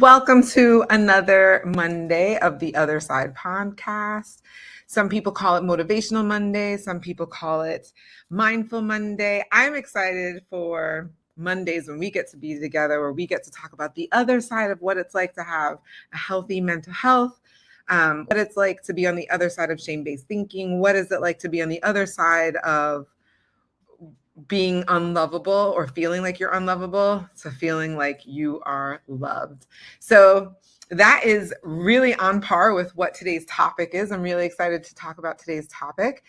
Welcome to another Monday of the Other Side podcast. Some people call it Motivational Monday. Some people call it Mindful Monday. I'm excited for Mondays when we get to be together, where we get to talk about the other side of what it's like to have a healthy mental health, what it's like to be on the other side of shame-based thinking, what is it like to be on the other side of being unlovable or feeling like you're unlovable to feeling like you are loved. So that is really on par with what today's topic is. I'm really excited to talk about today's topic.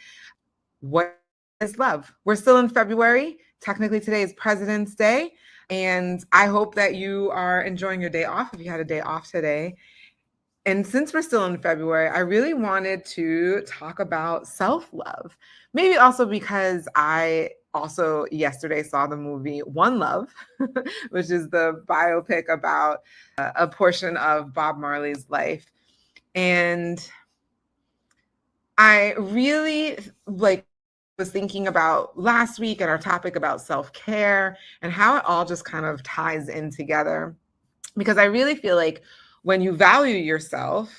What is love? We're still in February. Technically, today is President's Day. And I hope that you are enjoying your day off if you had a day off today. And since we're still in February, I really wanted to talk about self-love. Maybe also because I also yesterday saw the movie One Love, which is the biopic about a portion of Bob Marley's life. And I really was thinking about last week and our topic about self-care and how it all just kind of ties in together. Because I really feel like when you value yourself,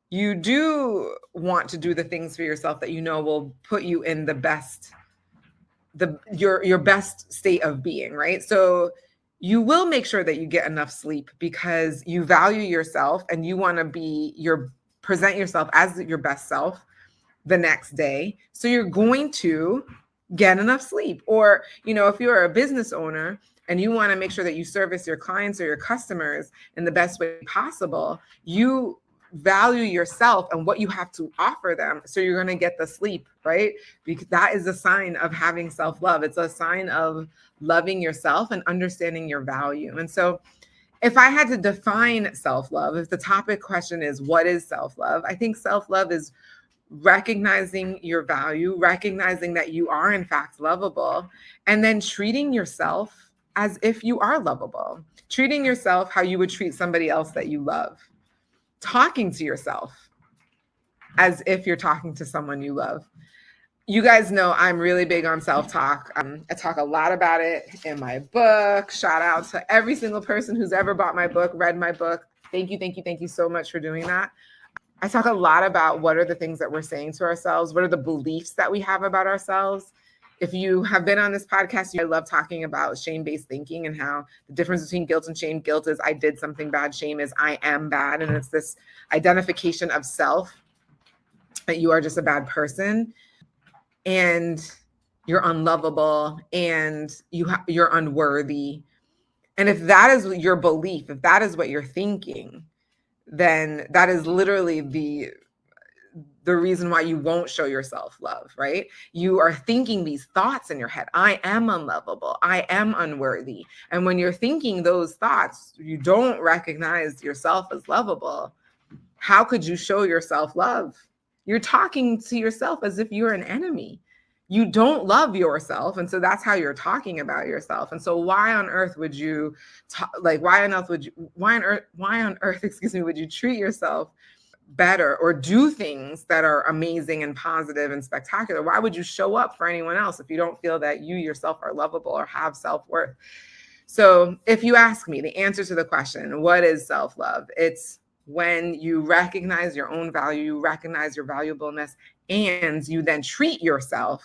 you do want to do the things for yourself that you know will put you in the best, your best state of being, right? So you will make sure that you get enough sleep because you value yourself and you want to present yourself as your best self the next day. So you're going to get enough sleep. Or, if you're a business owner and you want to make sure that you service your clients or your customers in the best way possible, you value yourself and what you have to offer them. So you're going to get the sleep, right? Because that is a sign of having self-love. It's a sign of loving yourself and understanding your value. And so if I had to define self-love, if the topic question is, what is self-love? I think self-love is recognizing your value, recognizing that you are in fact lovable, and then treating yourself as if you are lovable, treating yourself how you would treat somebody else that you love, talking to yourself as if you're talking to someone you love. You guys know I'm really big on self-talk. I talk a lot about it in my book. Shout out to every single person who's ever bought my book, read my book. Thank you so much for doing that. I talk a lot about what are the things that we're saying to ourselves, what are the beliefs that we have about ourselves. If you have been on this podcast, I love talking about shame-based thinking and how the difference between guilt and shame. Guilt is I did something bad. Shame is I am bad. And it's this identification of self, that you are just a bad person and you're unlovable and you're unworthy. And if that is your belief, if that is what you're thinking, then that is literally the reason why you won't show yourself love, right? You are thinking these thoughts in your head. I am unlovable. I am unworthy. And when you're thinking those thoughts, you don't recognize yourself as lovable. How could you show yourself love? You're talking to yourself as if you're an enemy. You don't love yourself. And so that's how you're talking about yourself. And so why on earth would you why on earth, would you treat yourself better or do things that are amazing and positive and spectacular? Why would you show up for anyone else if you don't feel that you yourself are lovable or have self-worth? So if you ask me, the answer to the question, what is self-love? It's when you recognize your own value, you recognize your valuableness, and you then treat yourself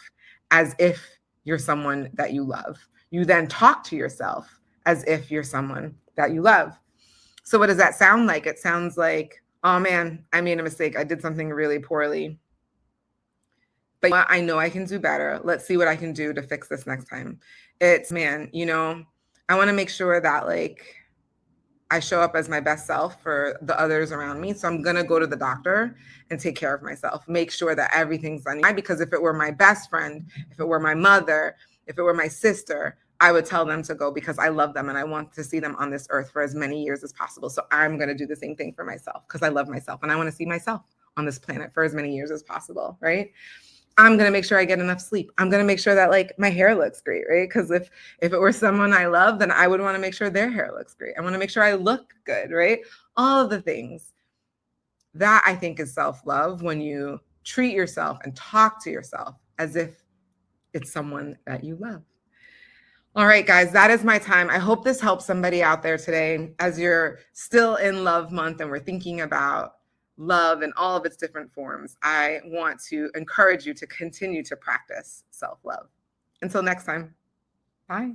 as if you're someone that you love. You then talk to yourself as if you're someone that you love. So what does that sound like? It sounds like, oh man, I made a mistake. I did something really poorly. But I know I can do better. Let's see what I can do to fix this next time. It's, man, I want to make sure that I show up as my best self for the others around me. So I'm going to go to the doctor and take care of myself. Make sure that everything's done. Because if it were my best friend, if it were my mother, if it were my sister, I would tell them to go because I love them and I want to see them on this earth for as many years as possible. So I'm going to do the same thing for myself because I love myself and I want to see myself on this planet for as many years as possible, right? I'm going to make sure I get enough sleep. I'm going to make sure that my hair looks great, right? Because if it were someone I love, then I would want to make sure their hair looks great. I want to make sure I look good, right? All of the things. That I think is self-love, when you treat yourself and talk to yourself as if it's someone that you love. All right, guys, that is my time. I hope this helps somebody out there today as you're still in Love Month and we're thinking about love in all of its different forms. I want to encourage you to continue to practice self love. Until next time, bye.